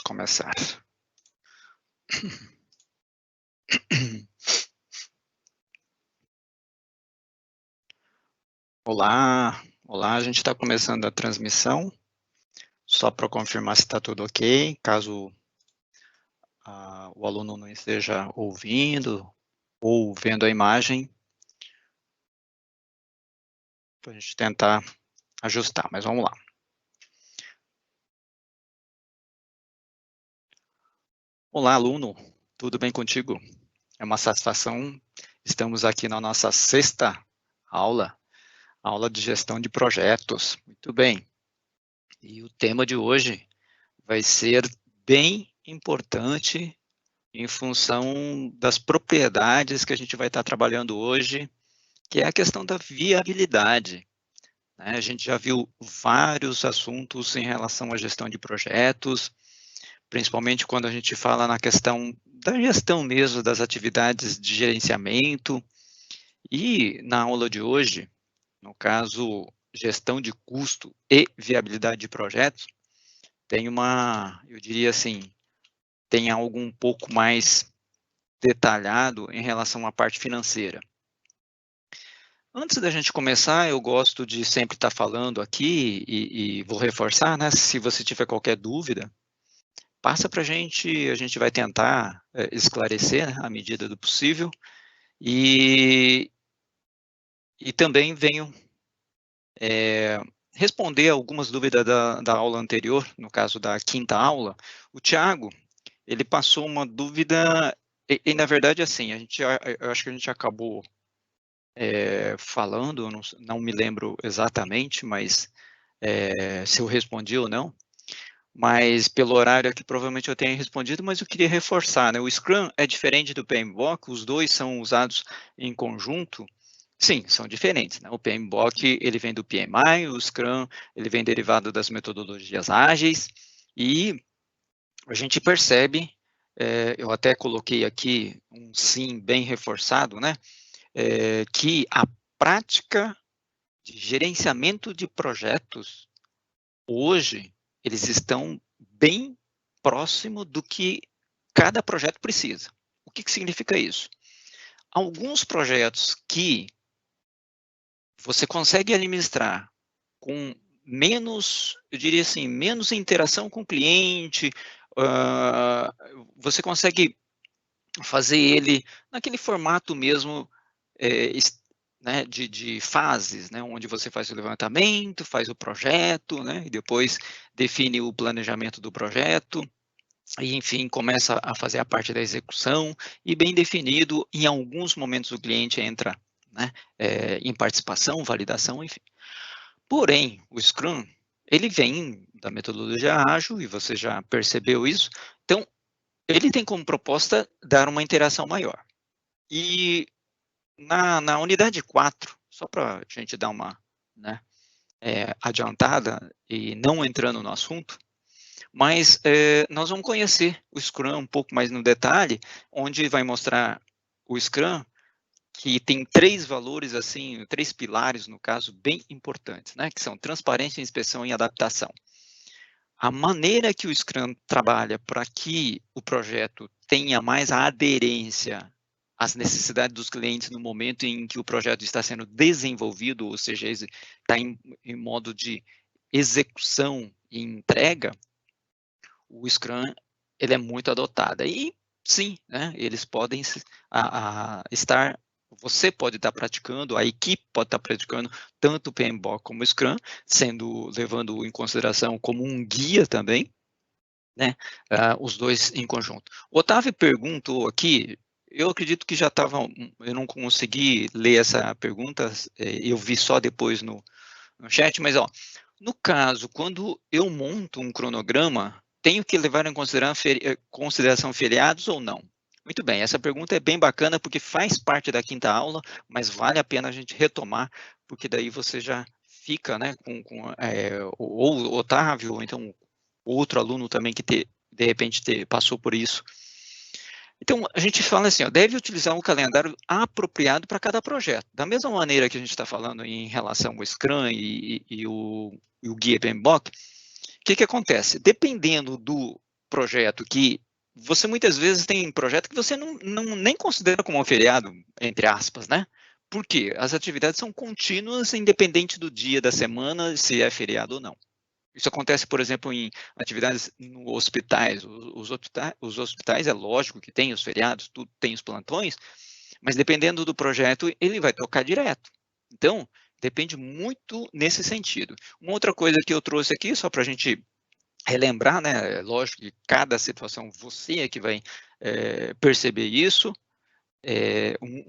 começar. Olá, olá, a gente está começando a transmissão, só para confirmar se está tudo ok, caso o aluno não esteja ouvindo ou vendo a imagem, para a gente tentar ajustar, mas vamos lá. Olá, aluno, tudo bem contigo? É uma satisfação, estamos aqui na nossa sexta aula de gestão de projetos, muito bem. E o tema de hoje vai ser bem importante em função das propriedades que a gente vai estar trabalhando hoje, que é a questão da viabilidade, né? A gente já viu vários assuntos em relação à gestão de projetos, principalmente quando a gente fala na questão da gestão mesmo das atividades de gerenciamento, e na aula de hoje, no caso, gestão de custo e viabilidade de projetos, tem eu diria assim, tem algo um pouco mais detalhado em relação à parte financeira. Antes da gente começar, eu gosto de sempre estar falando aqui e vou reforçar, né, se você tiver qualquer dúvida, passa para a gente vai tentar esclarecer, né, à medida do possível, e também venho responder algumas dúvidas da aula anterior, no caso da quinta aula. O Thiago, ele passou uma dúvida, e na verdade, assim, eu acho que a gente acabou falando, eu não me lembro exatamente, mas se eu respondi ou não, mas pelo horário aqui provavelmente eu tenha respondido, mas eu queria reforçar, né? O Scrum é diferente do PMBOK, os dois são usados em conjunto. Sim, são diferentes, né? O PMBOK, ele vem do PMI, o Scrum, ele vem derivado das metodologias ágeis, e a gente percebe, eu até coloquei aqui um sim bem reforçado, né? Que a prática de gerenciamento de projetos, hoje, eles estão bem próximo do que cada projeto precisa. O que significa isso? Alguns projetos que você consegue administrar com menos, eu diria assim, menos interação com o cliente, você consegue fazer ele naquele formato mesmo, né, de fases, né, onde você faz o levantamento, faz o projeto, né, e depois define o planejamento do projeto, e enfim, começa a fazer a parte da execução, e bem definido, em alguns momentos o cliente entra, né, em participação, validação, enfim. Porém, o Scrum, ele vem da metodologia ágil, e você já percebeu isso, então, ele tem como proposta dar uma interação maior. E na unidade 4, só para a gente dar uma, né, adiantada e não entrando no assunto, mas nós vamos conhecer o Scrum um pouco mais no detalhe, onde vai mostrar o Scrum, que tem 3 valores, assim, 3 pilares, no caso, bem importantes, né, que são transparência, inspeção e adaptação. A maneira que o Scrum trabalha para que o projeto tenha mais a aderência às necessidades dos clientes no momento em que o projeto está sendo desenvolvido, ou seja, está em modo de execução e entrega, o Scrum, ele é muito adotado. E sim, né, eles podem estar, você pode estar praticando, a equipe pode estar praticando tanto o PMBOK como o Scrum, levando em consideração como um guia também, né, os dois em conjunto. O Otávio perguntou aqui, eu acredito que já estava, eu não consegui ler essa pergunta, eu vi só depois no chat, mas ó, no caso, quando eu monto um cronograma, tenho que levar em consideração feriados ou não? Muito bem, essa pergunta é bem bacana, porque faz parte da quinta aula, mas vale a pena a gente retomar, porque daí você já fica, né, ou o Otávio, ou então outro aluno também que de repente passou por isso. Então, a gente fala assim, ó, deve utilizar um calendário apropriado para cada projeto. Da mesma maneira que a gente está falando em relação ao Scrum e o Guia PMBOK, o que acontece? Dependendo projeto que você muitas vezes tem projeto que você nem considera como um feriado, entre aspas, né? Por quê? As atividades são contínuas, independente do dia da semana, se é feriado ou não. Isso acontece, por exemplo, em atividades nos hospitais. Os hospitais, é lógico que tem os feriados, tudo tem os plantões, mas dependendo do projeto, ele vai tocar direto. Então, depende muito nesse sentido. Uma outra coisa que eu trouxe aqui, só para a gente relembrar, né? Lógico que cada situação você é que vai perceber isso.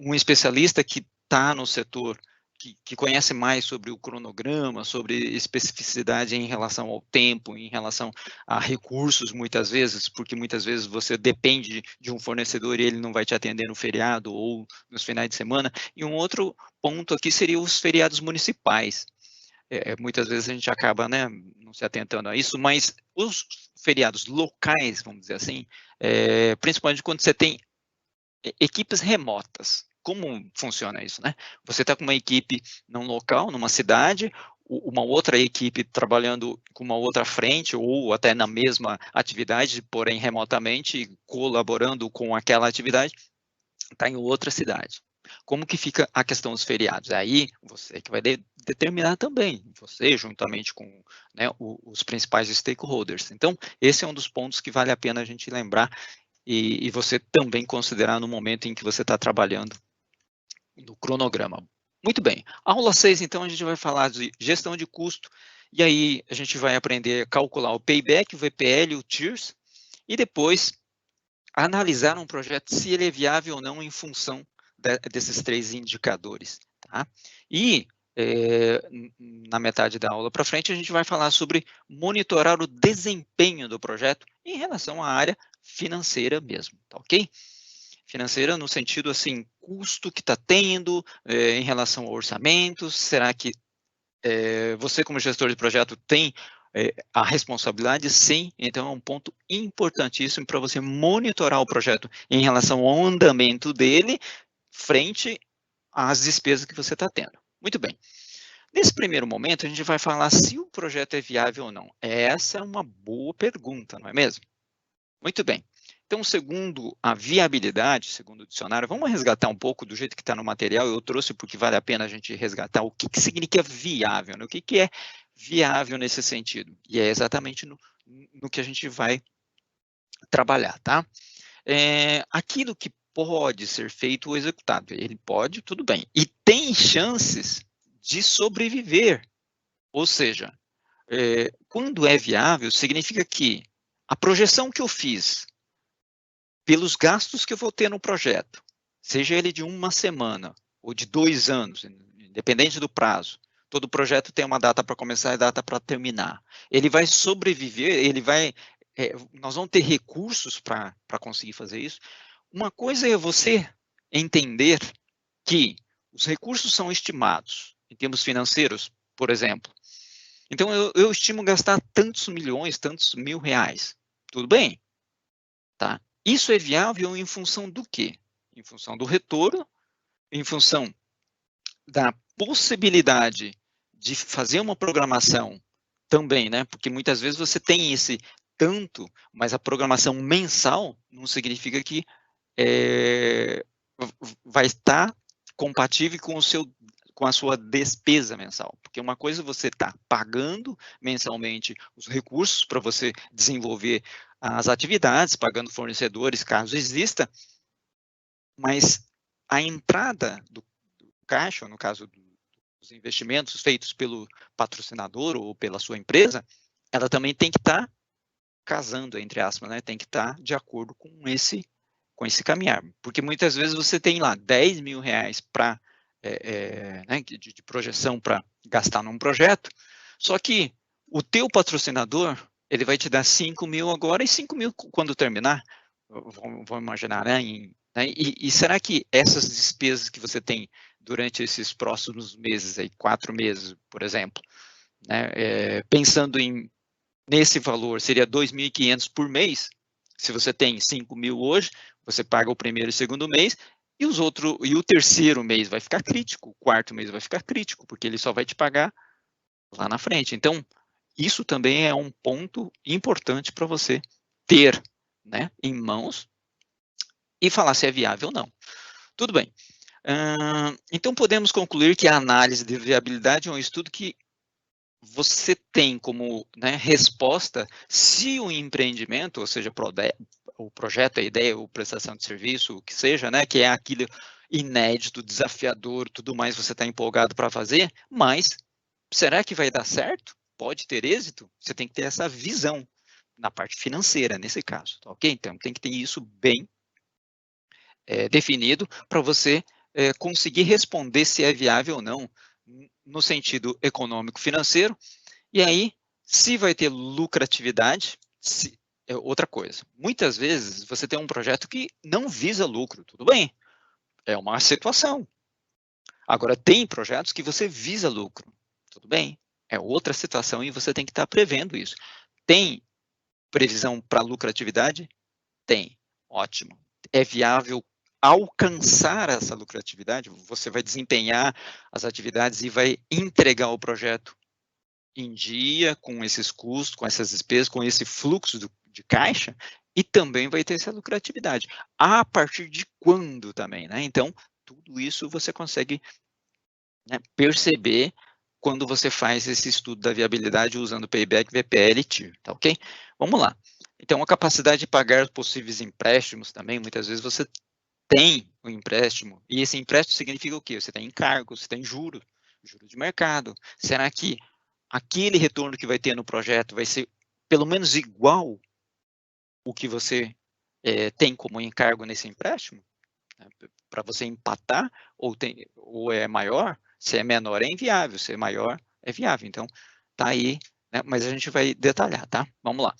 Um especialista que está no setor, que conhece mais sobre o cronograma, sobre especificidade em relação ao tempo, em relação a recursos, muitas vezes, porque muitas vezes você depende de um fornecedor e ele não vai te atender no feriado ou nos finais de semana. E um outro ponto aqui seria os feriados municipais. Muitas vezes a gente acaba, né, não se atentando a isso, mas os feriados locais, vamos dizer assim, principalmente quando você tem equipes remotas. Como funciona isso, né? Você está com uma equipe num local, numa cidade, uma outra equipe trabalhando com uma outra frente, ou até na mesma atividade, porém remotamente, colaborando com aquela atividade, está em outra cidade. Como que fica a questão dos feriados? Aí você que vai determinar também, você juntamente com, né, os principais stakeholders. Então, esse é um dos pontos que vale a pena a gente lembrar e você também considerar no momento em que você está trabalhando no cronograma. Muito bem. Aula 6, então, a gente vai falar de gestão de custo, e aí a gente vai aprender a calcular o payback, o VPL, o TIRS, e depois analisar um projeto se ele é viável ou não em função desses 3 indicadores. Tá? E na metade da aula para frente, a gente vai falar sobre monitorar o desempenho do projeto em relação à área financeira mesmo, tá ok? Financeira no sentido, assim, custo que está tendo em relação ao orçamento, será que você como gestor de projeto tem a responsabilidade? Sim, então é um ponto importantíssimo para você monitorar o projeto em relação ao andamento dele frente às despesas que você está tendo. Muito bem. Nesse primeiro momento, a gente vai falar se o projeto é viável ou não. Essa é uma boa pergunta, não é mesmo? Muito bem. Então, segundo a viabilidade, segundo o dicionário, vamos resgatar um pouco do jeito que está no material. Eu trouxe porque vale a pena a gente resgatar o que significa viável, né? O que é viável nesse sentido. E é exatamente no que a gente vai trabalhar, tá? Aquilo que pode ser feito ou executado, ele pode, tudo bem. E tem chances de sobreviver. Ou seja, quando é viável, significa que a projeção que eu fiz pelos gastos que eu vou ter no projeto, seja ele de uma semana ou de 2 anos, independente do prazo, todo projeto tem uma data para começar e data para terminar. Ele vai sobreviver, nós vamos ter recursos para conseguir fazer isso. Uma coisa é você entender que os recursos são estimados em termos financeiros, por exemplo. Então, eu estimo gastar tantos milhões, tantos mil reais. Tudo bem, tá? Isso é viável em função do quê? Em função do retorno, em função da possibilidade de fazer uma programação também, né? Porque muitas vezes você tem esse tanto, mas a programação mensal não significa que vai estar compatível com a sua despesa mensal. Porque uma coisa é você está pagando mensalmente os recursos para você desenvolver as atividades, pagando fornecedores, caso exista, mas a entrada do caixa, no caso dos investimentos feitos pelo patrocinador ou pela sua empresa, ela também tem que estar casando, entre aspas, né? Tem que estar de acordo com esse caminhar. Porque muitas vezes você tem lá 10 mil reais para né, de projeção para gastar num projeto, só que o teu patrocinador, ele vai te dar 5 mil agora e 5 mil quando terminar, vamos imaginar, né? E será que essas despesas que você tem durante esses próximos meses, aí, 4 meses, por exemplo, né, pensando nesse valor, seria 2.500 por mês? Se você tem 5 mil hoje, você paga o primeiro e segundo mês, e o terceiro mês vai ficar crítico, o quarto mês vai ficar crítico, porque ele só vai te pagar lá na frente. Então, isso também é um ponto importante para você ter, né, em mãos e falar se é viável ou não. Tudo bem. Então, podemos concluir que a análise de viabilidade é um estudo que você tem como, né, resposta se o empreendimento, ou seja, o projeto, a ideia, ou prestação de serviço, o que seja, né, que é aquilo inédito, desafiador, tudo mais, você está empolgado para fazer, mas será que vai dar certo? Pode ter êxito? Você tem que ter essa visão na parte financeira, nesse caso, tá ok? Então, tem que ter isso bem definido para você conseguir responder se é viável ou não, no sentido econômico financeiro, e aí, se vai ter lucratividade, é outra coisa. Muitas vezes, você tem um projeto que não visa lucro, tudo bem, é uma situação. Agora, tem projetos que você visa lucro, tudo bem, é outra situação e você tem que estar prevendo isso. Tem previsão para lucratividade? Tem, ótimo. É viável alcançar essa lucratividade? Você vai desempenhar as atividades e vai entregar o projeto em dia, com esses custos, com essas despesas, com esse fluxo de caixa, e também vai ter essa lucratividade. A partir de quando também, né? Então, tudo isso você consegue, né, perceber quando você faz esse estudo da viabilidade usando Payback, VPL e TIR, tá ok? Vamos lá. Então, a capacidade de pagar possíveis empréstimos também, muitas vezes você tem o empréstimo, e esse empréstimo significa o quê? Você tem encargo, você tem juros de mercado. Será que aquele retorno que vai ter no projeto vai ser pelo menos igual o que você tem como encargo nesse empréstimo? Para você empatar, ou é maior? Se é menor, é inviável, se é maior, é viável. Então, tá aí, né? Mas a gente vai detalhar, tá? Vamos lá.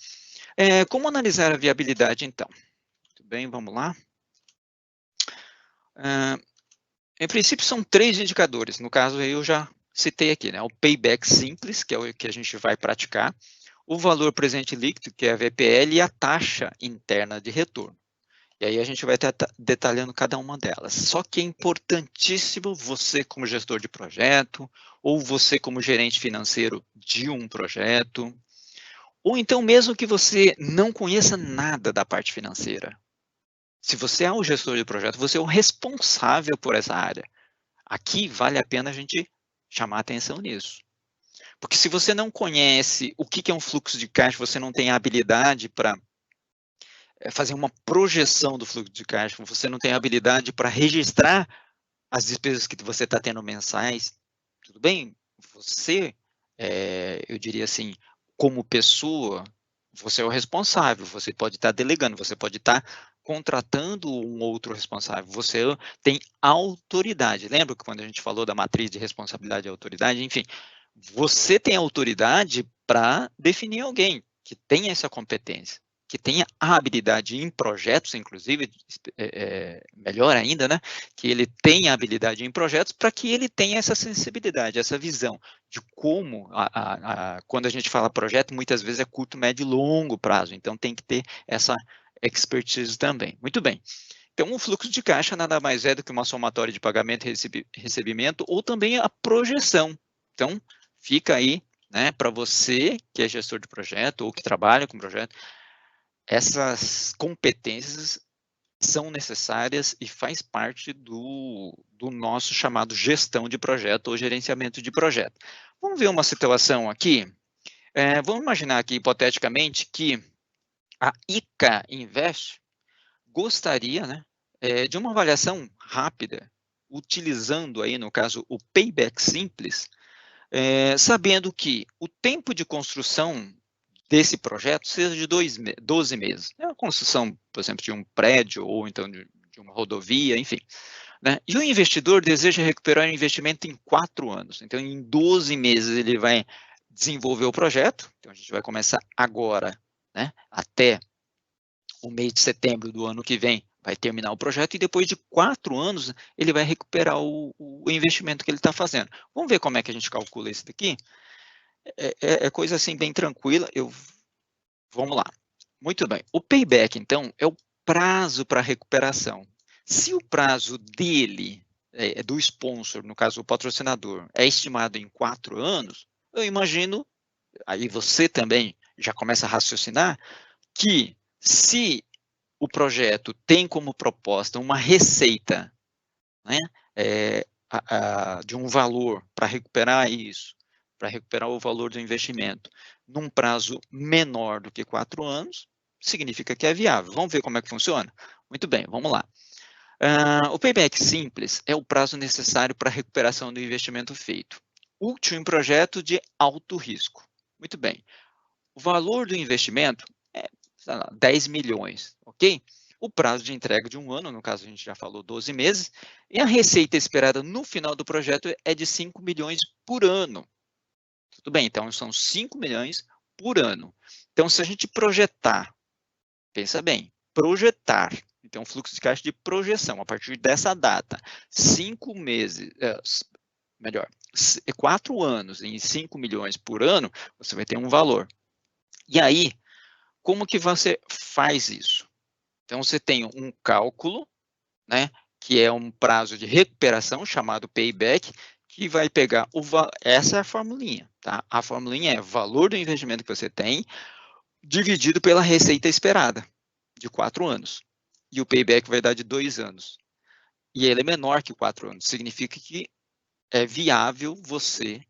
Como analisar a viabilidade, então? Muito bem, vamos lá. Em princípio, são 3 indicadores. No caso, eu já citei aqui, né? O payback simples, que é o que a gente vai praticar, o valor presente líquido, que é a VPL, e a taxa interna de retorno. E aí a gente vai estar detalhando cada uma delas. Só que é importantíssimo você, como gestor de projeto, ou você, como gerente financeiro de um projeto, ou então mesmo que você não conheça nada da parte financeira. Se você é o gestor de projeto, você é o responsável por essa área. Aqui vale a pena a gente chamar atenção nisso. Porque se você não conhece o que é um fluxo de caixa, você não tem a habilidade para fazer uma projeção do fluxo de caixa, você não tem a habilidade para registrar as despesas que você está tendo mensais, tudo bem? Você, eu diria assim, como pessoa, você é o responsável, você pode estar delegando, você pode estar contratando um outro responsável, você tem autoridade. Lembra que quando a gente falou da matriz de responsabilidade e autoridade? Enfim, você tem autoridade para definir alguém que tenha essa competência, que tenha a habilidade em projetos, inclusive, melhor ainda, né? Que ele tenha habilidade em projetos para que ele tenha essa sensibilidade, essa visão de como, quando a gente fala projeto, muitas vezes é curto, médio e longo prazo, então tem que ter essa expertise também. Muito bem. Então, o fluxo de caixa nada mais é do que uma somatória de pagamento e recebimento, ou também a projeção. Então, fica aí, né, para você que é gestor de projeto ou que trabalha com projeto, essas competências são necessárias e faz parte do nosso chamado gestão de projeto ou gerenciamento de projeto. Vamos ver uma situação aqui. Vamos imaginar aqui, hipoteticamente, que a ICA Invest gostaria, né, de uma avaliação rápida, utilizando aí, no caso, o payback simples, sabendo que o tempo de construção desse projeto seja de 12 meses. É a construção, por exemplo, de um prédio ou então de uma rodovia, enfim. Né? E o investidor deseja recuperar o investimento em 4 anos. Então, em 12 meses, ele vai desenvolver o projeto. Então, a gente vai começar agora, né, até o mês de setembro do ano que vem, vai terminar o projeto e depois de 4 anos ele vai recuperar o investimento que ele está fazendo. Vamos ver como é que a gente calcula isso daqui? É coisa assim bem tranquila. Vamos lá. Muito bem. O payback, então, é o prazo para recuperação. Se o prazo dele, do sponsor, no caso o patrocinador, é estimado em 4 anos, eu imagino, aí você também já começa a raciocinar, que Se o projeto tem como proposta uma receita, né, de um valor para recuperar isso, para recuperar o valor do investimento num prazo menor do que 4 anos, significa que é viável. Vamos ver como é que funciona? Muito bem, vamos lá. O payback simples é o prazo necessário para a recuperação do investimento feito, útil em projeto de alto risco. Muito bem. O valor do investimento é, sei lá, 10 milhões, ok? O prazo de entrega de 1 ano, no caso a gente já falou 12 meses, e a receita esperada no final do projeto é de 5 milhões por ano. Tudo bem, então são 5 milhões por ano. Então, se a gente projetar, pensa bem, projetar, então fluxo de caixa de projeção, a partir dessa data, 5 meses, melhor, 4 anos em 5 milhões por ano, você vai ter um valor. E aí, como que você faz isso? Então, você tem um cálculo, né, que é um prazo de recuperação, chamado payback, que vai pegar essa é a formulinha, tá? A formulinha é valor do investimento que você tem, dividido pela receita esperada, de 4 anos. E o payback vai dar de 2 anos. E ele é menor que 4 anos, significa que é viável você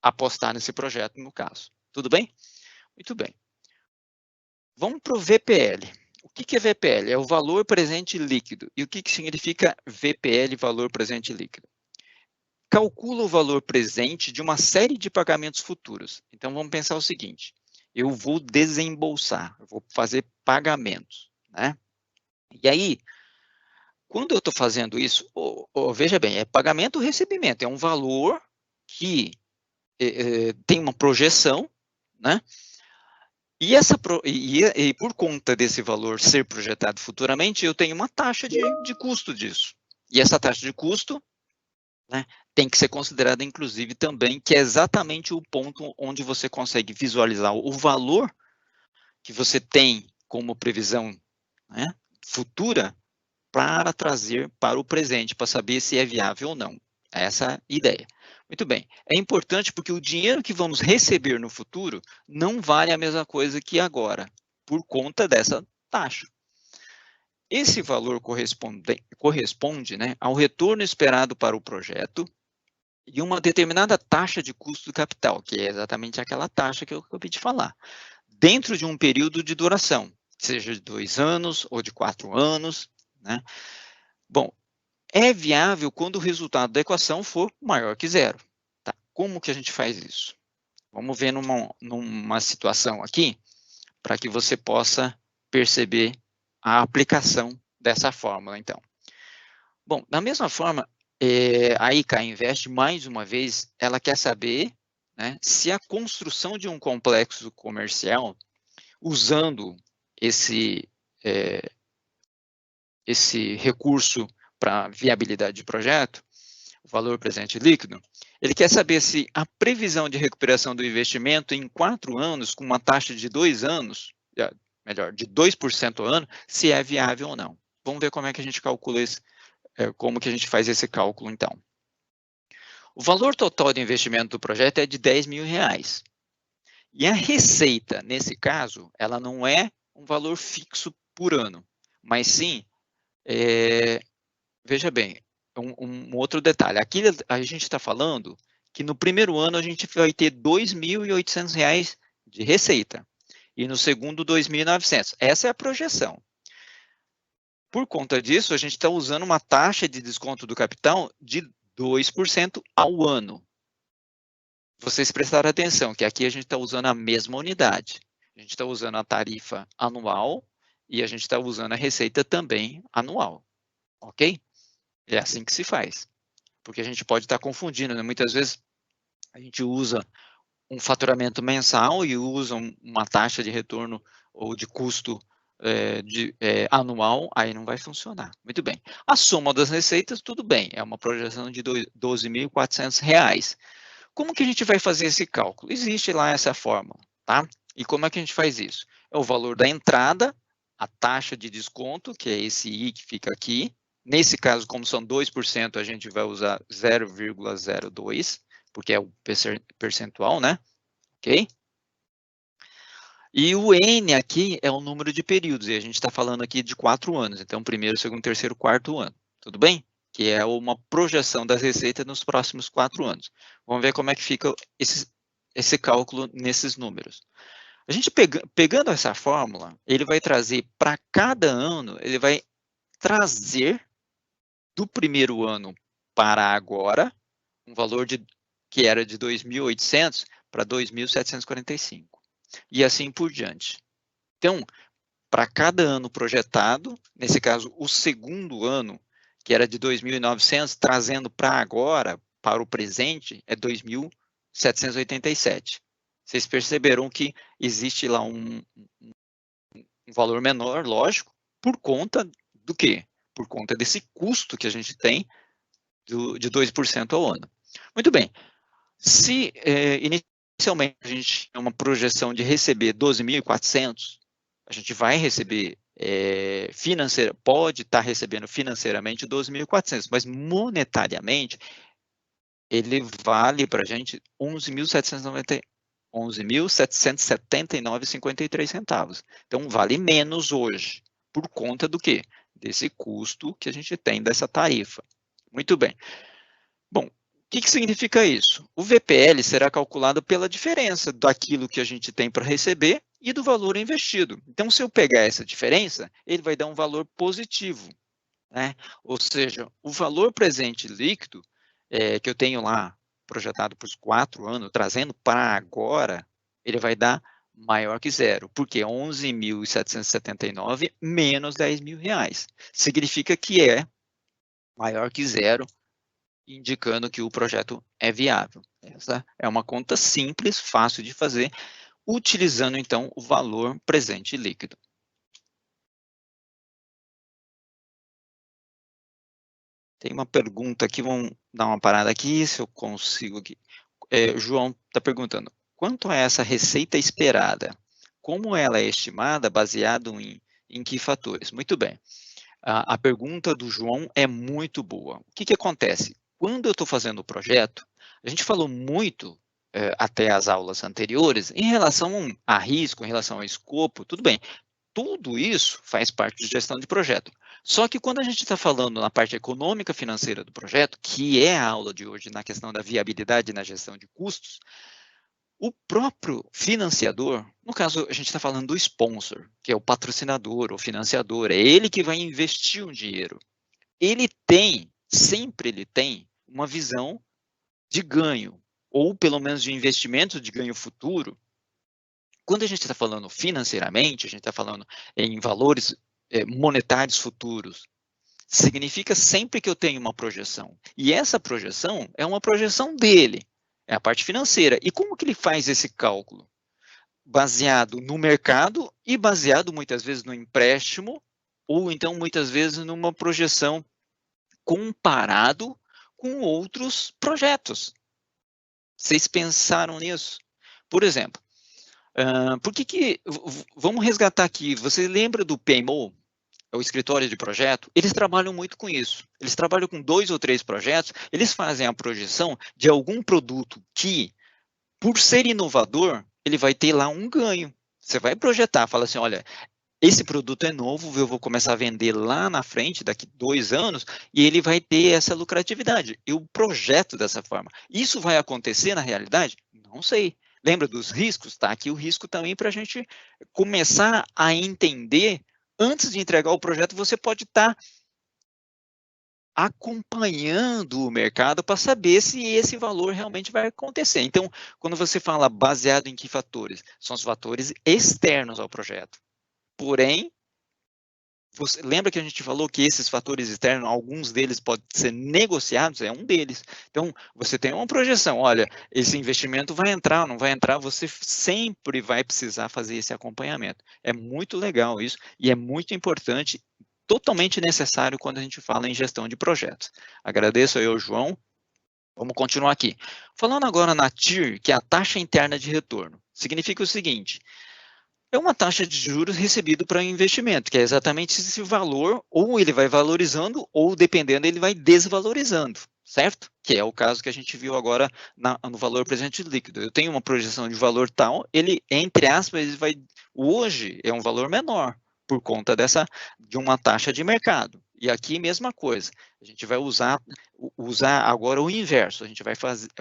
apostar nesse projeto, no caso. Tudo bem? Muito bem. Vamos para o VPL. O que é VPL? É o valor presente líquido. E o que significa VPL, valor presente líquido? Calcula o valor presente de uma série de pagamentos futuros. Então, vamos pensar o seguinte. Eu vou desembolsar, eu vou fazer pagamentos, né? E aí, quando eu estou fazendo isso, veja bem, é pagamento ou recebimento, é um valor que tem uma projeção, né? E por conta desse valor ser projetado futuramente, eu tenho uma taxa de custo disso. E essa taxa de custo, né, tem que ser considerada, inclusive, também, que é exatamente o ponto onde você consegue visualizar o valor que você tem como previsão, né, futura para trazer para o presente, para saber se é viável ou não. Essa é a ideia. Muito bem. É importante porque o dinheiro que vamos receber no futuro não vale a mesma coisa que agora, por conta dessa taxa. Esse valor corresponde, né, ao retorno esperado para o projeto e uma determinada taxa de custo do capital, que é exatamente aquela taxa que eu acabei de falar, dentro de um período de duração, seja de 2 anos ou de 4 anos, né? Bom, é viável quando o resultado da equação for maior que zero. Tá? Como que a gente faz isso? Vamos ver numa situação aqui, para que você possa perceber a aplicação dessa fórmula, então. Bom, da mesma forma, a IK Invest, mais uma vez, ela quer saber, né, se a construção de um complexo comercial, usando esse recurso para viabilidade de projeto, o valor presente líquido, ele quer saber se a previsão de recuperação do investimento em 4 anos, com uma taxa de 2 anos, melhor, de 2% ao ano, se é viável ou não. Vamos ver como é que a gente calcula como que a gente faz esse cálculo, então. O valor total de investimento do projeto é de R$10 mil. E a receita, nesse caso, ela não é um valor fixo por ano, mas sim, veja bem, um outro detalhe. Aqui a gente está falando que no primeiro ano a gente vai ter R$2.800 de receita e no segundo R$2.900. Essa é a projeção. Por conta disso, a gente está usando uma taxa de desconto do capital de 2% ao ano. Vocês prestaram atenção que aqui a gente está usando a mesma unidade. A gente está usando a tarifa anual e a gente está usando a receita também anual. Ok? É assim que se faz. Porque a gente pode estar confundindo, né? Muitas vezes a gente usa um faturamento mensal e usa uma taxa de retorno ou de custo anual, aí não vai funcionar. Muito bem. A soma das receitas, tudo bem, é uma projeção de R$12.400. Como que a gente vai fazer esse cálculo? Existe lá essa fórmula, tá? E como é que a gente faz isso? É o valor da entrada, a taxa de desconto, que é esse I que fica aqui. Nesse caso, como são 2%, a gente vai usar 0,02, porque é o percentual, né? Ok? E o N aqui é o número de períodos, e a gente está falando aqui de 4 anos, então primeiro, segundo, terceiro, quarto ano, tudo bem? Que é uma projeção das receitas nos próximos 4 anos. Vamos ver como é que fica esse cálculo nesses números. A gente pegando essa fórmula, ele vai trazer para cada ano, ele vai trazer do primeiro ano para agora, um valor que era de 2.800 para 2.745, e assim por diante. Então, para cada ano projetado, nesse caso, o segundo ano, que era de 2.900, trazendo para agora, para o presente, é 2.787. Vocês perceberam que existe lá um valor menor, lógico, por conta do quê? Por conta desse custo que a gente tem de 2% ao ano. Muito bem, se inicialmente a gente tem uma projeção de receber 12.400, a gente vai receber pode estar recebendo financeiramente 12.400, mas monetariamente ele vale para a gente 11.779,53 centavos. Então vale menos hoje, por conta do quê? Desse custo que a gente tem dessa tarifa. Muito bem. Bom, o que significa isso? O VPL será calculado pela diferença daquilo que a gente tem para receber e do valor investido. Então, se eu pegar essa diferença, ele vai dar um valor positivo, né? Ou seja, o valor presente líquido que eu tenho lá projetado para os 4 anos, trazendo para agora, ele vai dar maior que zero, porque 11.779 menos R$10.000. Significa que é maior que zero, indicando que o projeto é viável. Essa é uma conta simples, fácil de fazer, utilizando, então, o valor presente líquido. Tem uma pergunta aqui, vamos dar uma parada aqui, se eu consigo aqui. João está perguntando, quanto é essa receita esperada? Como ela é estimada, baseado em que fatores? Muito bem. A pergunta do João é muito boa. O que acontece? Quando eu estou fazendo o projeto, a gente falou muito até as aulas anteriores em relação a risco, em relação ao escopo, tudo bem. Tudo isso faz parte de gestão de projeto. Só que quando a gente está falando na parte econômica financeira do projeto, que é a aula de hoje na questão da viabilidade na gestão de custos, o próprio financiador, no caso a gente está falando do sponsor, que é o patrocinador, o financiador, é ele que vai investir o dinheiro. Sempre ele tem uma visão de ganho, ou pelo menos de investimento de ganho futuro. Quando a gente está falando financeiramente, a gente está falando em valores monetários futuros, significa sempre que eu tenho uma projeção. E essa projeção é uma projeção dele, é a parte financeira. E como que ele faz esse cálculo? Baseado no mercado e baseado muitas vezes no empréstimo, ou então muitas vezes numa projeção comparado com outros projetos. Vocês pensaram nisso? Por exemplo, vamos resgatar aqui, você lembra do PMO, o escritório de projeto? Eles trabalham muito com isso, eles trabalham com 2 ou 3 projetos, eles fazem a projeção de algum produto que, por ser inovador, ele vai ter lá um ganho. Você vai projetar, fala assim, olha, esse produto é novo, eu vou começar a vender lá na frente, daqui 2 anos, e ele vai ter essa lucratividade. Eu projeto dessa forma. Isso vai acontecer na realidade? Não sei. Lembra dos riscos? Está aqui o risco também para a gente começar a entender. Antes de entregar o projeto, você pode estar acompanhando o mercado para saber se esse valor realmente vai acontecer. Então, quando você fala baseado em que fatores? São os fatores externos ao projeto. Porém, você lembra que a gente falou que esses fatores externos, alguns deles podem ser negociados? É um deles. Então, você tem uma projeção, olha, esse investimento vai entrar ou não vai entrar, você sempre vai precisar fazer esse acompanhamento. É muito legal isso e é muito importante, totalmente necessário quando a gente fala em gestão de projetos. Agradeço aí ao João. Vamos continuar aqui. Falando agora na TIR, que é a taxa interna de retorno. Significa o seguinte, é uma taxa de juros recebida para investimento, que é exatamente esse valor, ou ele vai valorizando, ou dependendo, ele vai desvalorizando, certo? Que é o caso que a gente viu agora no valor presente líquido. Eu tenho uma projeção de valor tal, ele, entre aspas, ele vai Hoje é um valor menor, por conta de uma taxa de mercado. E aqui, mesma coisa, a gente vai usar agora o inverso, a gente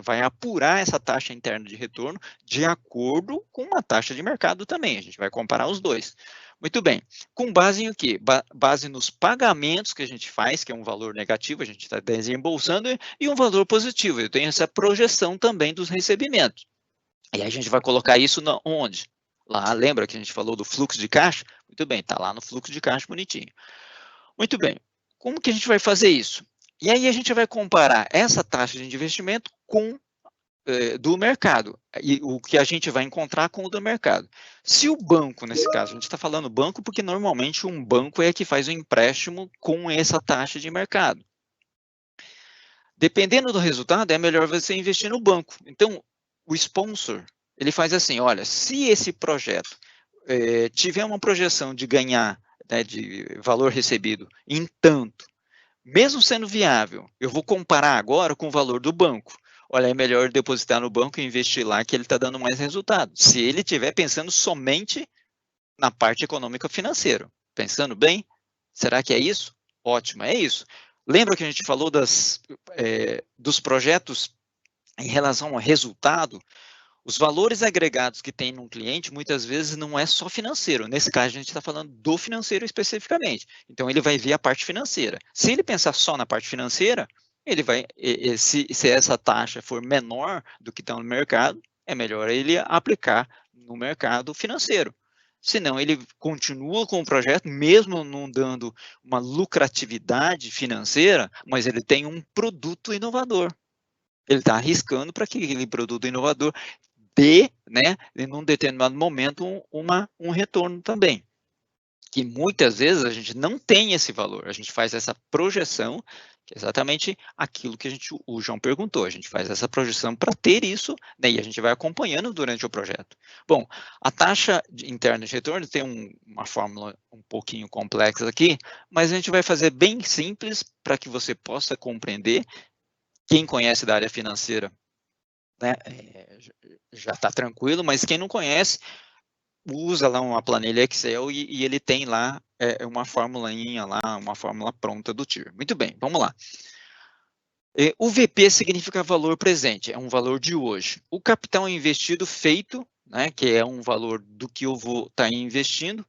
vai apurar essa taxa interna de retorno de acordo com a taxa de mercado também, a gente vai comparar os dois. Muito bem, com base em o quê? Base nos pagamentos que a gente faz, que é um valor negativo, a gente está desembolsando, e um valor positivo, eu tenho essa projeção também dos recebimentos. E aí a gente vai colocar isso onde? Lá, lembra que a gente falou do fluxo de caixa? Muito bem, está lá no fluxo de caixa bonitinho. Muito bem, como que a gente vai fazer isso? E aí a gente vai comparar essa taxa de investimento com do mercado, e o que a gente vai encontrar com o do mercado. Se o banco, nesse caso, a gente está falando banco porque normalmente um banco é que faz o empréstimo com essa taxa de mercado. Dependendo do resultado, é melhor você investir no banco. Então, o sponsor, ele faz assim, olha, se esse projeto tiver uma projeção de ganhar, né, de valor recebido em tanto, mesmo sendo viável, eu vou comparar agora com o valor do banco. Olha, é melhor depositar no banco e investir lá que ele está dando mais resultado. Se ele estiver pensando somente na parte econômica financeira. Pensando bem, será que é isso? Ótimo, é isso. Lembra que a gente falou dos projetos em relação ao resultado? Os valores agregados que tem num cliente, muitas vezes, não é só financeiro. Nesse caso, a gente está falando do financeiro especificamente. Então, ele vai ver a parte financeira. Se ele pensar só na parte financeira, ele vai, se essa taxa for menor do que está no mercado, é melhor ele aplicar no mercado financeiro. Senão, ele continua com o projeto, mesmo não dando uma lucratividade financeira, mas ele tem um produto inovador. Ele está arriscando para que aquele produto inovador dê, né, em um determinado momento, um retorno também. Que muitas vezes a gente não tem esse valor, a gente faz essa projeção, que é exatamente aquilo que o João perguntou, a gente faz essa projeção para ter isso, né, e a gente vai acompanhando durante o projeto. Bom, a taxa interna de retorno tem uma fórmula um pouquinho complexa aqui, mas a gente vai fazer bem simples para que você possa compreender. Quem conhece da área financeira, né, já está tranquilo, mas quem não conhece, usa lá uma planilha Excel e ele tem lá uma formulainha lá, uma fórmula pronta do TIR. Muito bem, vamos lá. O VP significa valor presente, é um valor de hoje. O capital investido feito, né, que é um valor do que eu vou estar investindo,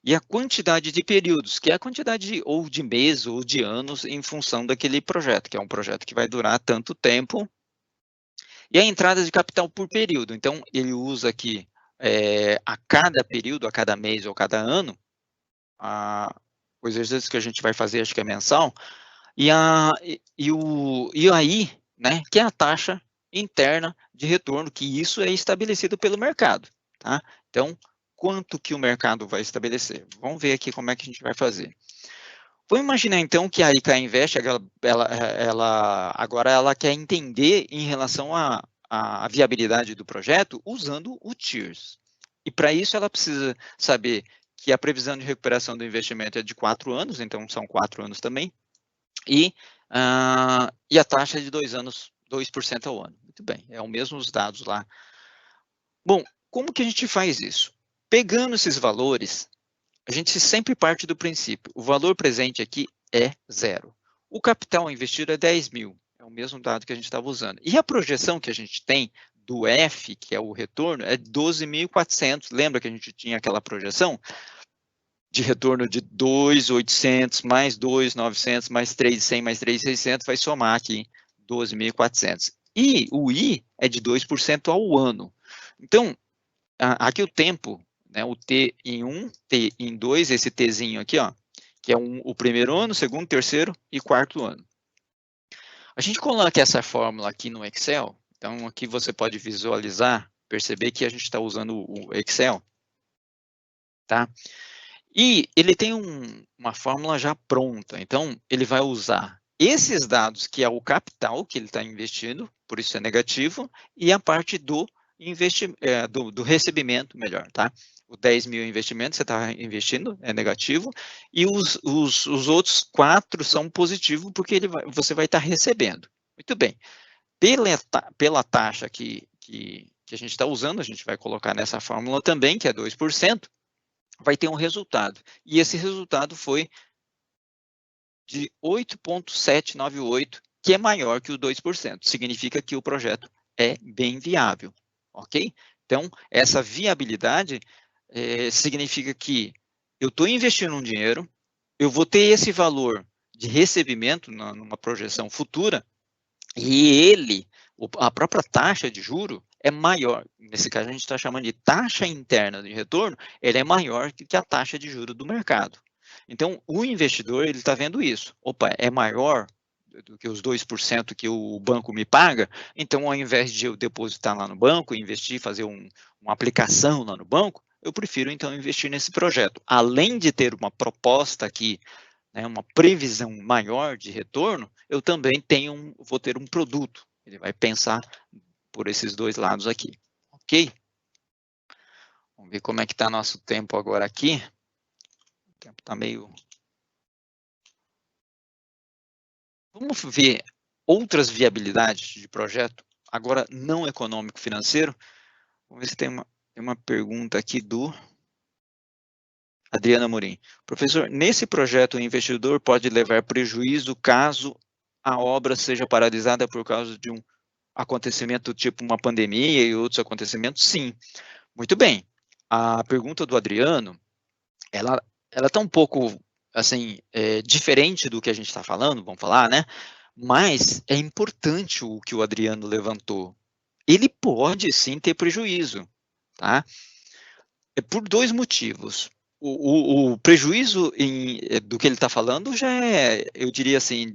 e a quantidade de períodos, que é a quantidade ou de meses ou de anos em função daquele projeto, que é um projeto que vai durar tanto tempo. E a entrada de capital por período, então ele usa aqui a cada período, a cada mês ou cada ano, o exercício que a gente vai fazer, acho que é mensal, e aí, né, que é a taxa interna de retorno, que isso é estabelecido pelo mercado, tá? Então, quanto que o mercado vai estabelecer? Vamos ver aqui como é que a gente vai fazer. Vamos imaginar, então, que a IK Invest, agora ela quer entender em relação à viabilidade do projeto usando o TIRS. E, para isso, ela precisa saber que a previsão de recuperação do investimento é de 4 anos, então são 4 anos também, e a taxa é de 2 anos, 2% ao ano. Muito bem, é o mesmo os dados lá. Bom, como que a gente faz isso? Pegando esses valores, a gente sempre parte do princípio, o valor presente aqui é 0. O capital investido é 10 mil, é o mesmo dado que a gente estava usando. E a projeção que a gente tem do F, que é o retorno, é 12.400. Lembra que a gente tinha aquela projeção de retorno de 2.800 mais 2.900 mais 3.100 mais 3.600, vai somar aqui 12.400. E o I é de 2% ao ano. Então, aqui o tempo, né, o T em 1, T em 2, esse Tzinho aqui, ó, que é o primeiro ano, segundo, terceiro e quarto ano. A gente coloca essa fórmula aqui no Excel, então aqui você pode visualizar, perceber que a gente está usando o Excel, tá? E ele tem uma fórmula já pronta, então ele vai usar esses dados, que é o capital que ele está investindo, por isso é negativo, e a parte do recebimento, melhor, tá? O 10 mil investimento você está investindo, é negativo, e os outros 4 são positivos, porque você vai estar recebendo. Muito bem. Pela taxa que que a gente está usando, a gente vai colocar nessa fórmula também, que é 2%, vai ter um resultado. E esse resultado foi de 8,798, que é maior que o 2%. Significa que o projeto é bem viável, ok? Então, essa viabilidade significa que eu estou investindo um dinheiro, eu vou ter esse valor de recebimento numa projeção futura, e a própria taxa de juro é maior. Nesse caso, a gente está chamando de taxa interna de retorno, ela é maior que a taxa de juro do mercado. Então, o investidor ele está vendo isso. Opa, é maior do que os 2% que o banco me paga, então, ao invés de eu depositar lá no banco, investir, fazer uma aplicação lá no banco, eu prefiro, então, investir nesse projeto. Além de ter uma proposta aqui, uma previsão maior de retorno, eu também vou ter um produto. Ele vai pensar por esses dois lados aqui, ok? Vamos ver como é que está nosso tempo agora aqui. O tempo está meio... Vamos ver outras viabilidades de projeto, agora não econômico-financeiro. Vamos ver se tem uma pergunta aqui do Adriana Morim. Professor, nesse projeto o investidor pode levar prejuízo caso a obra seja paralisada por causa de um acontecimento tipo uma pandemia e outros acontecimentos? Sim. Muito bem. A pergunta do Adriano, ela está um pouco, assim, diferente do que a gente está falando, vamos falar, né? Mas é importante o que o Adriano levantou. Ele pode, sim, ter prejuízo, tá? É por dois motivos. O prejuízo do que ele está falando já eu diria assim,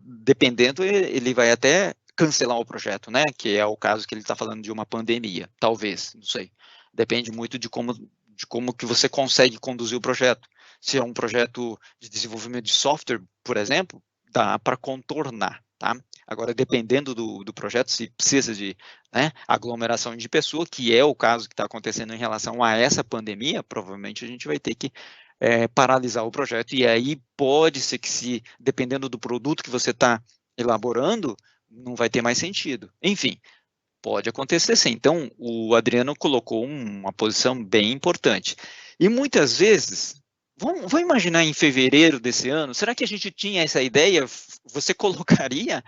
dependendo, ele vai até cancelar o projeto, né? Que é o caso que ele está falando de uma pandemia, talvez, não sei. Depende muito de como que você consegue conduzir o projeto. Se é um projeto de desenvolvimento de software, por exemplo, dá para contornar, tá? Agora, dependendo do projeto, se precisa de aglomeração de pessoas, que é o caso que está acontecendo em relação a essa pandemia, provavelmente a gente vai ter que paralisar o projeto, e aí pode ser que, dependendo do produto que você está elaborando, não vai ter mais sentido. Enfim, pode acontecer sim. Então, o Adriano colocou uma posição bem importante. E muitas vezes, vamos imaginar em fevereiro desse ano, será que a gente tinha essa ideia? Você colocaria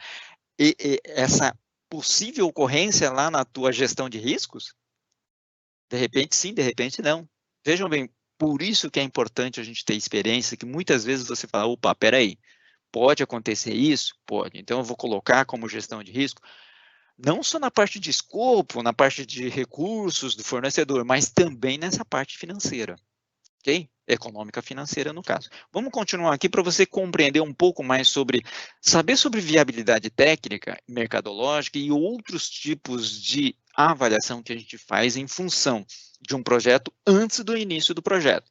essa possível ocorrência lá na tua gestão de riscos? De repente sim, de repente não. Vejam bem, por isso que é importante a gente ter experiência, que muitas vezes você fala, opa, peraí, pode acontecer isso? Pode. Então eu vou colocar como gestão de risco, não só na parte de escopo, na parte de recursos do fornecedor, mas também nessa parte financeira. Ok? Econômica financeira, no caso. Vamos continuar aqui para você compreender um pouco mais saber sobre viabilidade técnica, mercadológica e outros tipos de avaliação que a gente faz em função de um projeto antes do início do projeto.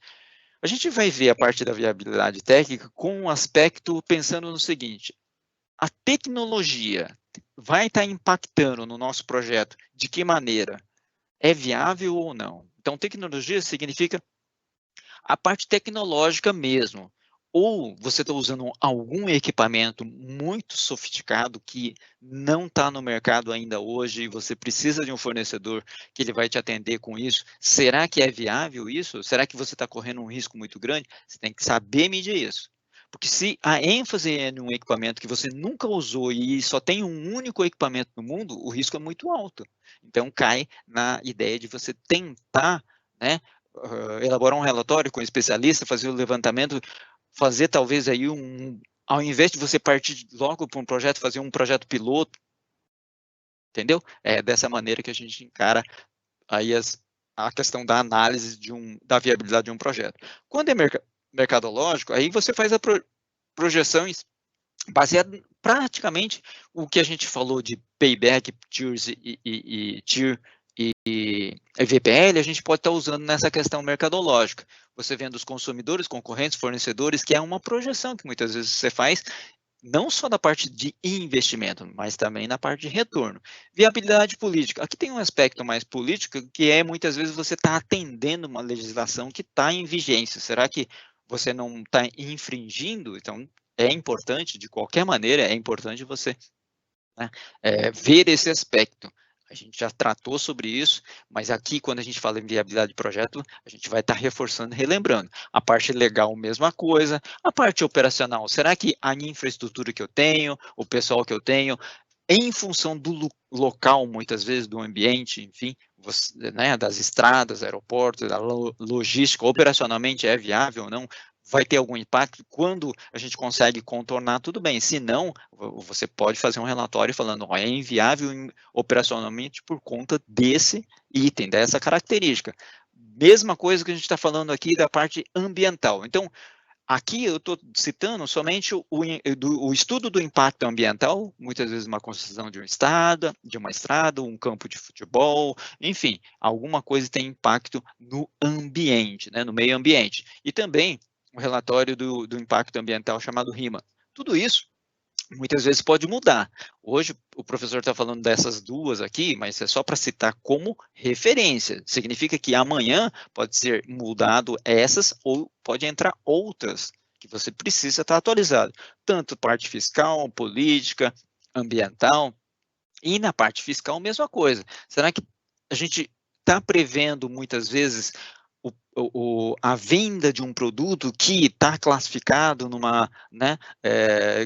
A gente vai ver a parte da viabilidade técnica com um aspecto pensando no seguinte: a tecnologia vai estar impactando no nosso projeto de que maneira? É viável ou não? Então, tecnologia significa a parte tecnológica mesmo. Ou você está usando algum equipamento muito sofisticado que não está no mercado ainda hoje e você precisa de um fornecedor que ele vai te atender com isso. Será que é viável isso? Será que você está correndo um risco muito grande? Você tem que saber medir isso. Porque se a ênfase é num equipamento que você nunca usou e só tem um único equipamento no mundo, o risco é muito alto. Então, cai na ideia de você tentar, né, elaborar um relatório com um especialista, fazer o levantamento, fazer talvez aí ao invés de você partir logo para um projeto, fazer um projeto piloto, entendeu? É dessa maneira que a gente encara aí a questão da análise da viabilidade de um projeto. Quando é mercadológico, aí você faz a projeções baseado praticamente o que a gente falou de payback, tiers e tier e VPL, a gente pode estar usando nessa questão mercadológica. Você vendo os consumidores, concorrentes, fornecedores, que é uma projeção que muitas vezes você faz, não só na parte de investimento, mas também na parte de retorno. Viabilidade política. Aqui tem um aspecto mais político, que é muitas vezes você está atendendo uma legislação que está em vigência. Será que você não está infringindo? Então, é importante, de qualquer maneira, é importante você ver esse aspecto. A gente já tratou sobre isso, mas aqui, quando a gente fala em viabilidade de projeto, a gente vai estar reforçando e relembrando. A parte legal, mesma coisa. A parte operacional, será que a infraestrutura que eu tenho, o pessoal que eu tenho, em função do local, muitas vezes, do ambiente, enfim, você, né, das estradas, aeroportos, da logística, operacionalmente é viável ou não, vai ter algum impacto? Quando a gente consegue contornar, tudo bem. Se não, você pode fazer um relatório falando, ó, é inviável operacionalmente por conta desse item, dessa característica. Mesma coisa que a gente está falando aqui da parte ambiental. Então, aqui eu estou citando somente o estudo do impacto ambiental, muitas vezes uma construção de uma estrada, um campo de futebol, enfim, alguma coisa tem impacto no ambiente, né, no meio ambiente. E também o relatório do impacto ambiental chamado RIMA. Tudo isso muitas vezes pode mudar. Hoje o professor está falando dessas duas aqui, mas é só para citar como referência. Significa que amanhã pode ser mudado essas ou pode entrar outras que você precisa estar atualizado. Tanto parte fiscal, política, ambiental. E na parte fiscal, mesma coisa. Será que a gente está prevendo muitas vezes a venda de um produto que está classificado numa, né,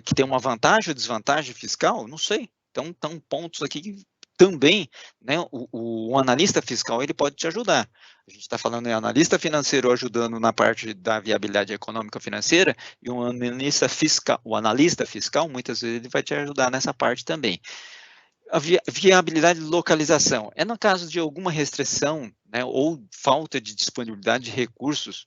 que tem uma vantagem ou desvantagem fiscal? Não sei. Então, estão pontos aqui que também, né, o analista fiscal ele pode te ajudar. A gente está falando em analista financeiro ajudando na parte da viabilidade econômica financeira e o analista fiscal muitas vezes ele vai te ajudar nessa parte também. A viabilidade de localização é no caso de alguma restrição, né, ou falta de disponibilidade de recursos,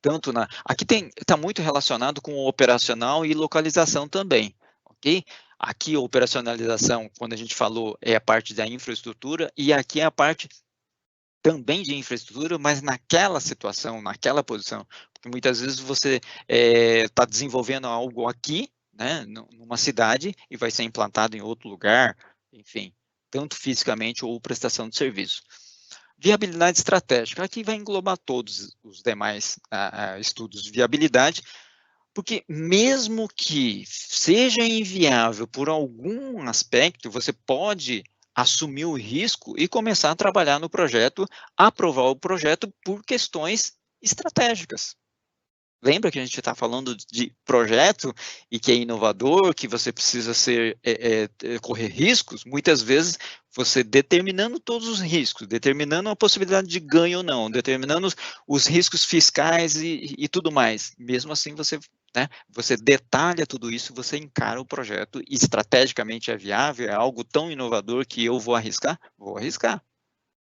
tanto na... Aqui está muito relacionado com o operacional e localização também, ok? Aqui a operacionalização, quando a gente falou, é a parte da infraestrutura, e aqui é a parte também de infraestrutura, mas naquela situação, naquela posição, porque muitas vezes você está desenvolvendo algo aqui, né, numa cidade, e vai ser implantado em outro lugar, enfim, tanto fisicamente ou prestação de serviço. Viabilidade estratégica, aqui vai englobar todos os demais estudos de viabilidade, porque mesmo que seja inviável por algum aspecto, você pode assumir o risco e começar a trabalhar no projeto, aprovar o projeto por questões estratégicas. Lembra que a gente está falando de projeto e que é inovador, que você precisa correr riscos? Muitas vezes você determinando todos os riscos, determinando a possibilidade de ganho ou não, determinando os riscos fiscais e tudo mais. Mesmo assim, você detalha tudo isso, você encara o projeto e estrategicamente é viável, é algo tão inovador que eu vou arriscar? Vou arriscar,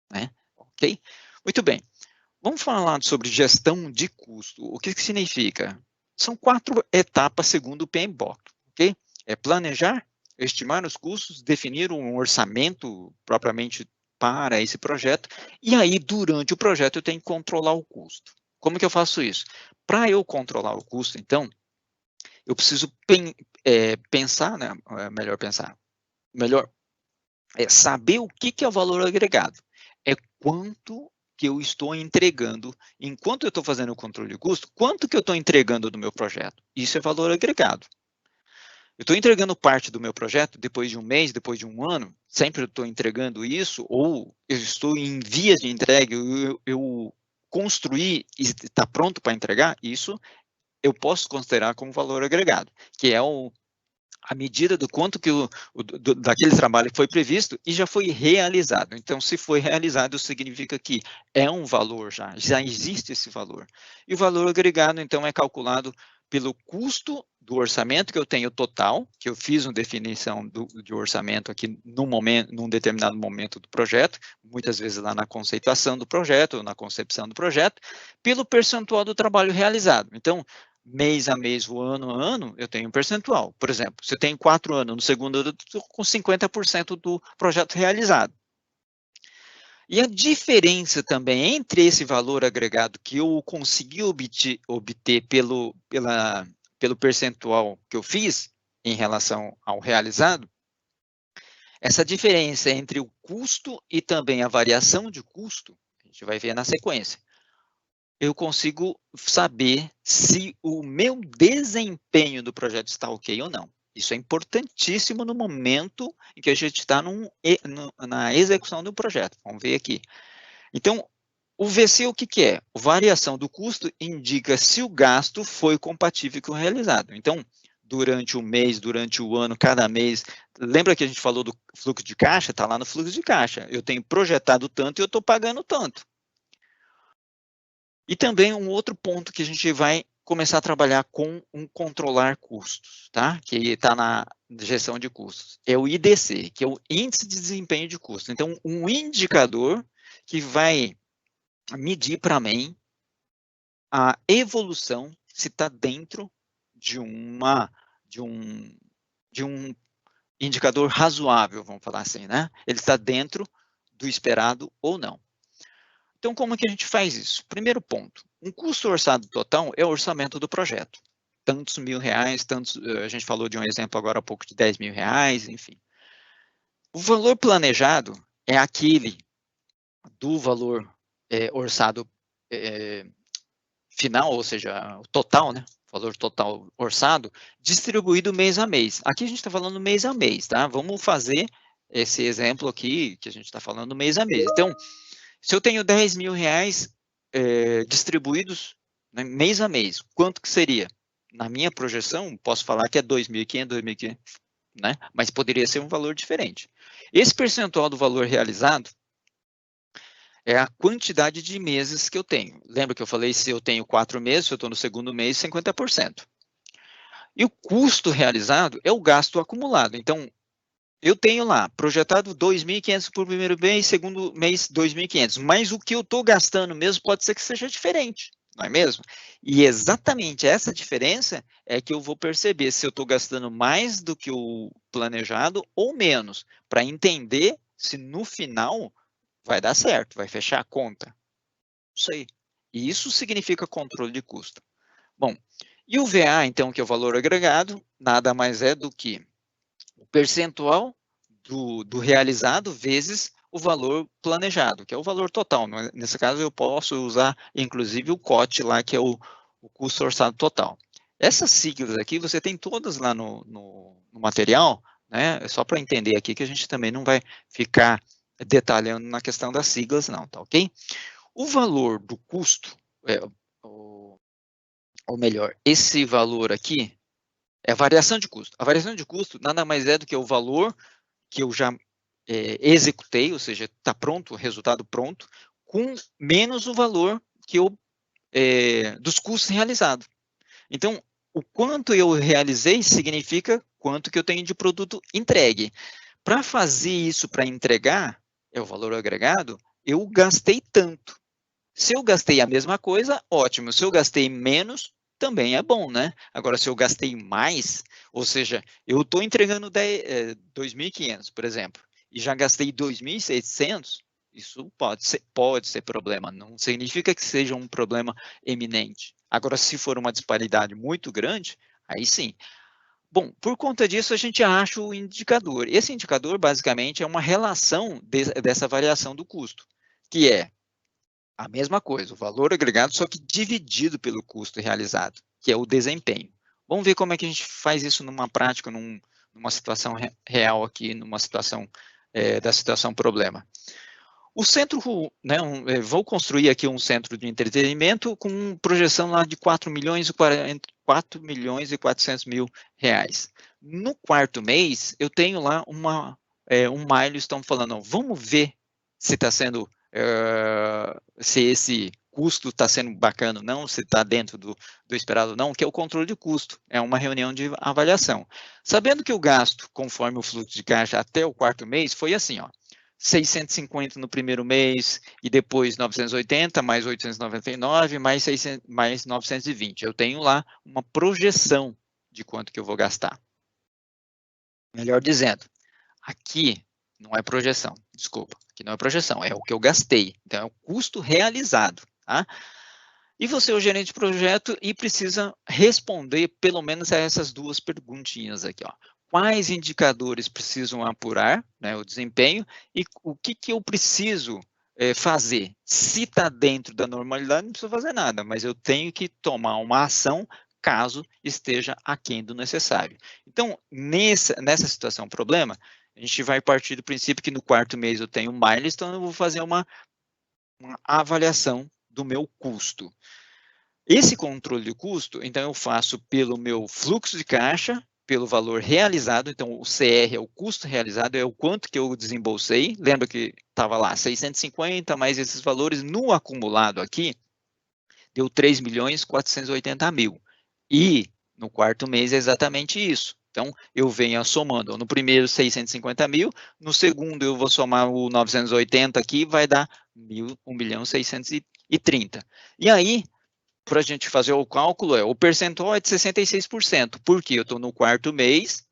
né? Ok? Muito bem. Vamos falar sobre gestão de custo. O que significa? São 4 etapas segundo o PMBOK, ok? É planejar, estimar os custos, definir um orçamento propriamente para esse projeto, e aí, durante o projeto, eu tenho que controlar o custo. Como que eu faço isso? Para eu controlar o custo, então, eu preciso pensar, né? Melhor é saber o que é o valor agregado. É quanto que eu estou entregando, enquanto eu estou fazendo o controle de custo, quanto que eu estou entregando do meu projeto. Isso é valor agregado. Eu estou entregando parte do meu projeto depois de um mês, depois de um ano, sempre eu estou entregando isso, ou eu estou em vias de entrega, eu construí e está pronto para entregar, isso eu posso considerar como valor agregado, que é a medida do quanto que daquele trabalho foi previsto e já foi realizado. Então, se foi realizado, significa que é um valor já existe esse valor. E o valor agregado, então, é calculado pelo custo do orçamento que eu tenho total, que eu fiz uma definição de orçamento aqui num determinado momento do projeto, muitas vezes lá na conceituação do projeto, ou na concepção do projeto, pelo percentual do trabalho realizado. Então, mês a mês, o ano a ano, eu tenho um percentual. Por exemplo, se eu tenho 4 anos, no segundo ano, eu estou com 50% do projeto realizado. E a diferença também entre esse valor agregado que eu consegui obter pelo percentual que eu fiz em relação ao realizado, essa diferença entre o custo e também a variação de custo, a gente vai ver na sequência. Eu consigo saber se o meu desempenho do projeto está ok ou não. Isso é importantíssimo no momento em que a gente está na execução do projeto. Vamos ver aqui. Então, o VC, o que, que é? Variação do custo indica se o gasto foi compatível com o realizado. Então, durante o mês, durante o ano, cada mês, lembra que a gente falou do fluxo de caixa? Está lá no fluxo de caixa. Eu tenho projetado tanto e eu estou pagando tanto. E também um outro ponto que a gente vai começar a trabalhar com um controlar custos, tá? Que está na gestão de custos. É o IDC, que é o Índice de Desempenho de Custo. Então, um indicador que vai medir para mim a evolução se está dentro de um indicador razoável, vamos falar assim, né? Ele está dentro do esperado ou não. Então, como é que a gente faz isso? Primeiro ponto, um custo orçado total é o orçamento do projeto. Tantos R$1.000, tantos, a gente falou de um exemplo agora há pouco de R$10.000, enfim. O valor planejado é aquele do valor orçado final, ou seja, o total, né? Valor total orçado, distribuído mês a mês. Aqui a gente está falando mês a mês, tá? Vamos fazer esse exemplo aqui, que a gente está falando mês a mês. Então, se eu tenho R$10.000 distribuídos, né, mês a mês, quanto que seria? Na minha projeção, posso falar que é 2.500, né? Mas poderia ser um valor diferente. Esse percentual do valor realizado é a quantidade de meses que eu tenho. Lembra que eu falei, se eu tenho 4 meses, se eu estou no segundo mês, 50%. E o custo realizado é o gasto acumulado. Então, eu tenho lá, projetado 2.500 por primeiro mês, segundo mês 2.500, mas o que eu estou gastando mesmo pode ser que seja diferente, não é mesmo? E exatamente essa diferença é que eu vou perceber se eu estou gastando mais do que o planejado ou menos, para entender se no final vai dar certo, vai fechar a conta. Isso aí. E isso significa controle de custo. Bom, e o VA, então, que é o valor agregado, nada mais é do que o percentual do realizado vezes o valor planejado, que é o valor total. Nesse caso, eu posso usar, inclusive, o COT lá, que é o custo orçado total. Essas siglas aqui, você tem todas lá no material, né? É só para entender aqui que a gente também não vai ficar detalhando na questão das siglas, não, tá ok? O valor do custo, ou melhor, esse valor aqui é a variação de custo. A variação de custo nada mais é do que o valor que eu já executei, ou seja, está pronto, o resultado pronto, com menos o valor que eu, dos custos realizados. Então, o quanto eu realizei significa quanto que eu tenho de produto entregue. Para fazer isso, para entregar, é o valor agregado, eu gastei tanto. Se eu gastei a mesma coisa, ótimo. Se eu gastei menos, também é bom, né? Agora, se eu gastei mais, ou seja, eu estou entregando 2.500, por exemplo, e já gastei 2.600, isso pode ser problema. Não significa que seja um problema eminente. Agora, se for uma disparidade muito grande, aí sim. Bom, por conta disso, a gente acha o indicador. Esse indicador, basicamente, é uma relação dessa variação do custo, que é a mesma coisa, o valor agregado, só que dividido pelo custo realizado, que é o desempenho. Vamos ver como é que a gente faz isso numa prática, numa situação real aqui, numa situação da situação problema. O centro, né, vou construir aqui um centro de entretenimento com projeção lá de 4.400.000 reais. No quarto mês, eu tenho lá um milestone falando, vamos ver se está sendo, se esse custo está sendo bacana ou não, se está dentro do esperado ou não, que é o controle de custo, é uma reunião de avaliação. Sabendo que o gasto, conforme o fluxo de caixa até o quarto mês, foi assim, ó, 650 no primeiro mês, e depois 980, mais 899, mais 920. Eu tenho lá uma projeção de quanto que eu vou gastar. Melhor dizendo, aqui não é projeção, desculpa, aqui não é projeção, é o que eu gastei, então é o custo realizado, tá? E você é o gerente de projeto e precisa responder pelo menos a essas duas perguntinhas aqui, ó. Quais indicadores precisam apurar, né, o desempenho, e o que eu preciso fazer? Se está dentro da normalidade, não preciso fazer nada, mas eu tenho que tomar uma ação caso esteja aquém do necessário. Então, nessa situação problema, a gente vai partir do princípio que no quarto mês eu tenho um milestone, eu vou fazer uma avaliação do meu custo. Esse controle de custo, então eu faço pelo meu fluxo de caixa, pelo valor realizado, então o CR é o custo realizado, é o quanto que eu desembolsei, lembra que estava lá 650, mais esses valores no acumulado aqui, deu 3.480.000. E no quarto mês é exatamente isso. Então, eu venho somando, no primeiro 650.000, no segundo eu vou somar o 980 aqui, vai dar 1.630.000. E aí, para a gente fazer o cálculo, o percentual é de 66%, porque eu estou no quarto mês,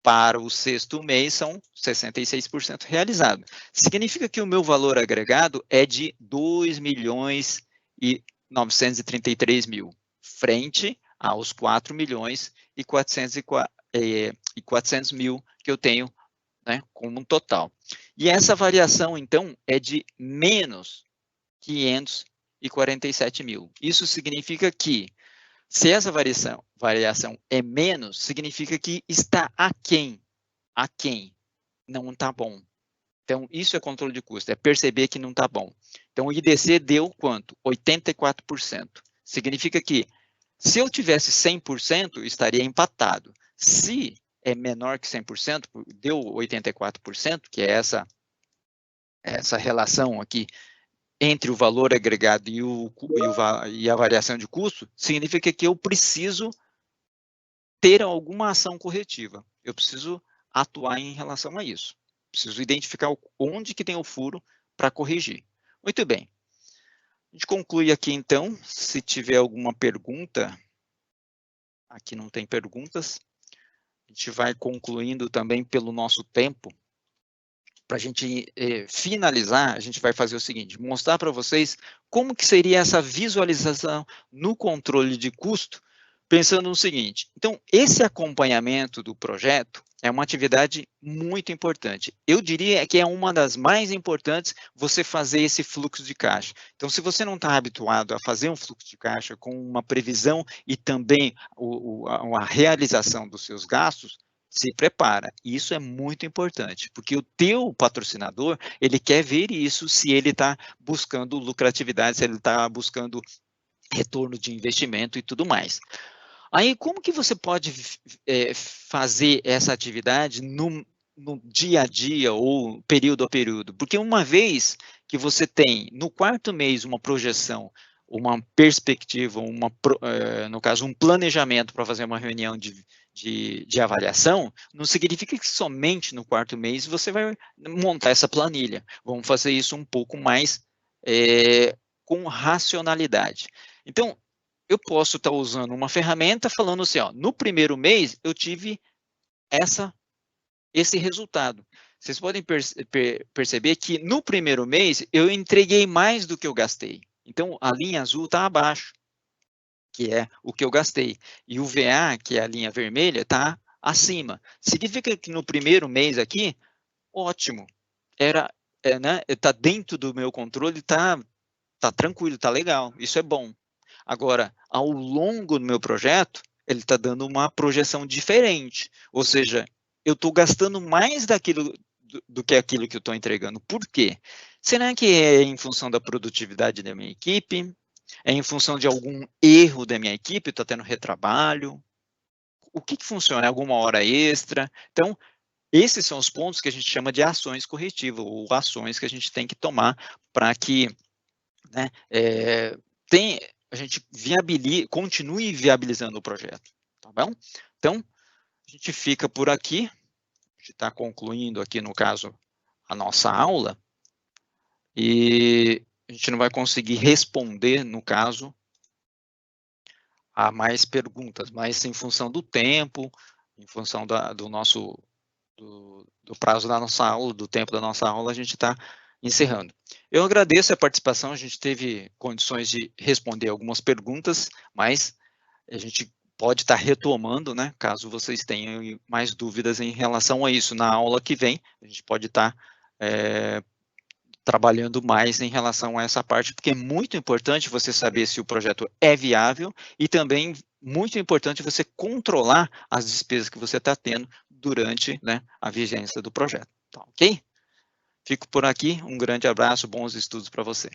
para o sexto mês são 66% realizado. Significa que o meu valor agregado é de 2.933.000, frente aos 4.400.000 que eu tenho, né, como um total. E essa variação, então, é de menos 547.000. Isso significa que, se essa variação é menos, significa que está aquém. Não está bom. Então, isso é controle de custo, é perceber que não está bom. Então, o IDC deu quanto? 84%. Significa que, se eu tivesse 100%, estaria empatado. Se é menor que 100%, deu 84%, que é essa relação aqui entre o valor agregado e a variação de custo, significa que eu preciso ter alguma ação corretiva. Eu preciso atuar em relação a isso. Preciso identificar onde que tem o furo para corrigir. Muito bem. A gente conclui aqui, então. Se tiver alguma pergunta, aqui não tem perguntas. A gente vai concluindo também pelo nosso tempo. Para a gente finalizar, a gente vai fazer o seguinte, mostrar para vocês como que seria essa visualização no controle de custo, pensando no seguinte, então, esse acompanhamento do projeto é uma atividade muito importante. Eu diria que é uma das mais importantes você fazer esse fluxo de caixa. Então, se você não está habituado a fazer um fluxo de caixa com uma previsão e também a realização dos seus gastos, se prepara. Isso é muito importante, porque o teu patrocinador, ele quer ver isso se ele está buscando lucratividade, se ele está buscando retorno de investimento e tudo mais. Aí, como que você pode fazer essa atividade no dia a dia ou período a período? Porque uma vez que você tem, no quarto mês, uma projeção, uma perspectiva, no caso, um planejamento para fazer uma reunião de avaliação, não significa que somente no quarto mês você vai montar essa planilha. Vamos fazer isso um pouco mais com racionalidade. Então, eu posso estar usando uma ferramenta falando assim, ó, no primeiro mês eu tive esse resultado. Vocês podem perceber que no primeiro mês eu entreguei mais do que eu gastei. Então, a linha azul está abaixo, que é o que eu gastei. E o VA, que é a linha vermelha, está acima. Significa que no primeiro mês aqui, ótimo. Tá dentro do meu controle, tá tranquilo, tá legal. Isso é bom. Agora, ao longo do meu projeto, ele está dando uma projeção diferente. Ou seja, eu estou gastando mais do que aquilo que eu estou entregando. Por quê? Será que é em função da produtividade da minha equipe? É em função de algum erro da minha equipe? Está tendo retrabalho? O que funciona? É alguma hora extra? Então, esses são os pontos que a gente chama de ações corretivas, ou ações que a gente tem que tomar para que, né, a gente continue viabilizando o projeto, tá bom? Então, a gente fica por aqui, a gente está concluindo aqui, no caso, a nossa aula, e a gente não vai conseguir responder, no caso, a mais perguntas, mas em função do tempo, em função do prazo da nossa aula, do tempo da nossa aula, a gente está encerrando. Eu agradeço a participação, a gente teve condições de responder algumas perguntas, mas a gente pode estar retomando, né, caso vocês tenham mais dúvidas em relação a isso. Na aula que vem, a gente pode estar trabalhando mais em relação a essa parte, porque é muito importante você saber se o projeto é viável e também muito importante você controlar as despesas que você está tendo durante, né, a vigência do projeto, tá ok? Fico por aqui, um grande abraço, bons estudos para você.